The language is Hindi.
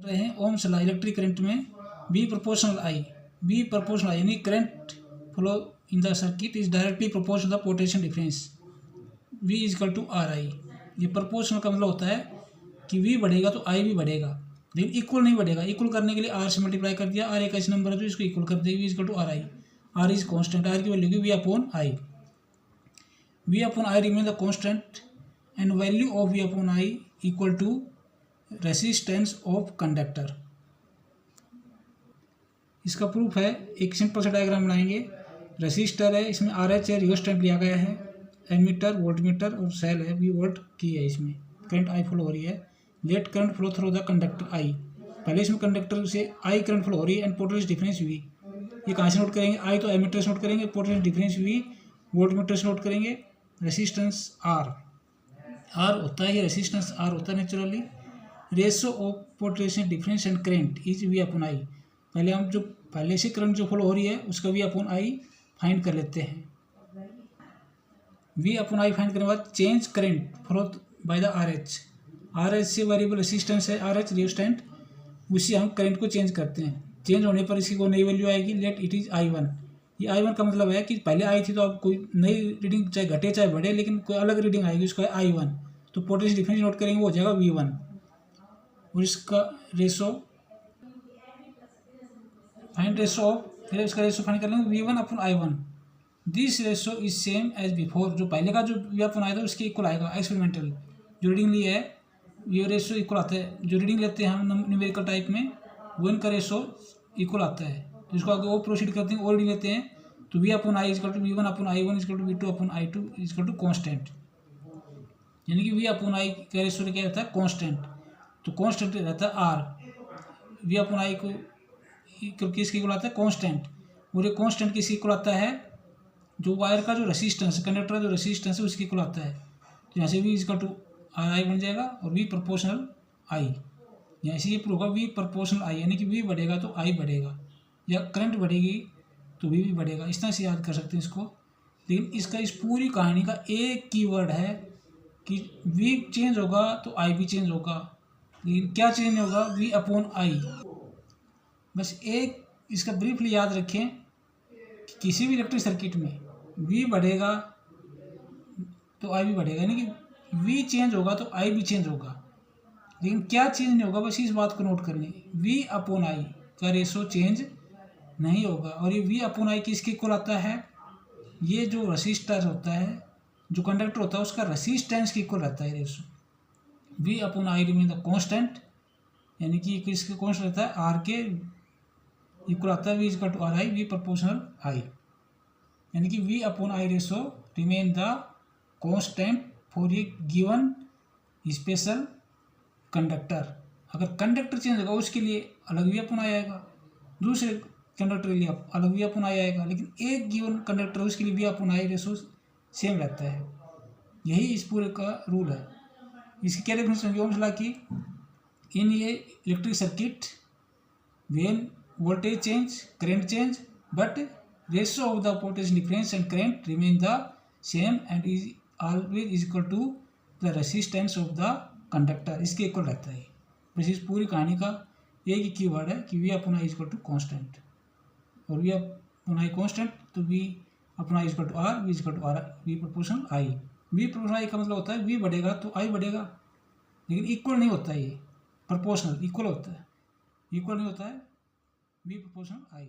रहे हैं ओम्स लॉ इलेक्ट्रिक करंट में V प्रोपोर्शनल I यानी current flow in the circuit is directly proportional the potential difference V is equal to RI। ये प्रोपोर्शनल का मतलब होता है कि V बढ़ेगा तो I भी बढ़ेगा, लेकिन इक्वल नहीं बढ़ेगा। इक्वल करने के लिए R से मल्टीप्लाई कर दिया, R एक ऐसा नंबर है जो इसको इक्वल कर देगी, V is equal to RI। R is constant, R की value V upon I। V upon I remain the constant and value of V upon I equal to resistance of conductor. इसका प्रूफ है, एक सिंपल सा डायग्राम बनाएंगे। रेसिस्टर है, इसमें RH है, रियोस्टेंट लिया गया है, एमीटर वोल्टमीटर और सेल है, V वोल्ट की है। इसमें करंट I फ्लो हो रही है। Let current flow through the conductor I। पहले इसमें कंडक्टर से I करंट फ्लो हो रही है एंड पोटेंशियल डिफरेंस V। ये कहाँ से नोट करेंगे? I तो एमीटर से नोट करेंगे, पोटेंशियल डिफरेंस V वोल्टमीटर से नोट करेंगे, रेसिस्टेंस R होता है, ये रेसिस्टेंस R होता है naturally. Ratio of potential difference and current is V upon I। पहले हम जो पहले से करंट जो फ्लो हो रही है उसका V अपॉन I फाइंड कर लेते हैं। V अपॉन I फाइंड करने के बाद change current flow by the RH से वेरिएबल रेसिस्टेंस है, RH रियोस्टेंट, उसी हम करंट को चेंज करते हैं। चेंज होने पर इसकी कोई नई वैल्यू आएगी, लेट इट इज I1। ये I1 का मतलब है कि पहले आई थी तो अब कोई नई रीडिंग चाहे घटे चाहे बढ़े, लेकिन कोई अलग रीडिंग आएगी, उसका है I1। तो पोटेंशियल डिफरेंस नोट करेंगे, वो हो जाएगा V1। और इसका रेशो फाइंड रेशो ऑफ, फिर इसका रेशो फाइंड कर लेंगे V1 upon I1। This ratio is same as before. जो पहले का जो V अपॉन I था उसके इक्वल आएगा। एक्सपेरिमेंटल जो रीडिंग ली है ये रेशो इक्वल आता है। जो रीडिंग लेते हैं हम न्यूमेरिकल टाइप में वो इनका रेशो इक्वल आता है। तो इसको आगे वो प्रोसीड करते हैं, और रीडिंग लेते हैं तो V upon I is equal to V1 upon I1 is equal to V2 upon I2 is equal to constant. यानी कि V अपॉन I का रेशो क्या रहता है? कॉन्स्टेंट। तो कॉन्स्टेंट रहता है R। V अपॉन I को किसके इक्वल आता है? कॉन्स्टेंट। और ये कॉन्स्टेंट किसके इक्वल आता है? जो वायर का जो रेसिस्टेंस, कंडक्टर का जो रेसिस्टेंस है उसके इक्वल आता है। तो यहाँ से V इजकल टू RI बन जाएगा और V प्रोपोर्शनल I। यहाँ से ये प्रूव होगा V प्रोपोर्शनल I, यानी कि V बढ़ेगा तो I बढ़ेगा, या करंट बढ़ेगी तो V भी बढ़ेगा। इस तरह से याद कर सकते हैं इसको। लेकिन इसका इस पूरी कहानी का एक कीवर्ड है कि V चेंज होगा तो I भी चेंज होगा, लेकिन क्या चेंज नहीं होगा? V upon I। बस एक इसका ब्रीफली याद रखें कि किसी भी इलेक्ट्रिक सर्किट में V बढ़ेगा तो I भी बढ़ेगा, यानी कि V चेंज होगा तो I भी चेंज होगा, लेकिन क्या चेंज नहीं होगा? बस इस बात को नोट करनी, V अपॉन I का रेशो चेंज नहीं होगा। और ये V अपॉन I किसके इक्वल आता है? ये जो रेसिस्टर होता है, जो कंडक्टर होता है, उसका रेसिस्टेंस के इक्वल रहता है ratio. V upon I remain the constant, यानी कि किसके कॉन्स्टेंट रहता है? R के इक्वल आता है। V is equal to RI, V proportional I, यानी कि V upon I ratio remain the constant for a given special conductor. अगर कंडक्टर चेंज होगा उसके लिए अलग V अपॉन I आएगा, दूसरे कंडक्टर के लिए अलग V अपॉन I आएगा, लेकिन एक गिवन कंडक्टर उसके लिए V upon I ratio same रहता है। यही इस पूरे का रूल है। इसकी क्या डेफिनेशन है ओम्स लॉ की? इन ये electric circuit when voltage change, current change, but ratio of the potential difference and current remain the same and is always equal to the resistance of the conductor। इसके इक्वल रहता है। बस इस पूरी कहानी का एक ही कीवर्ड है कि V upon I equal to constant, और V अपॉन I कॉन्स्टेंट तो V upon I equal to R, V equal to R, V proportional I। V proportional I का मतलब होता है V बढ़ेगा तो I बढ़ेगा, लेकिन इक्वल नहीं होता है। ये प्रोपोर्शनल इक्वल होता है, इक्वल नहीं होता है V प्रोपोर्शनल I।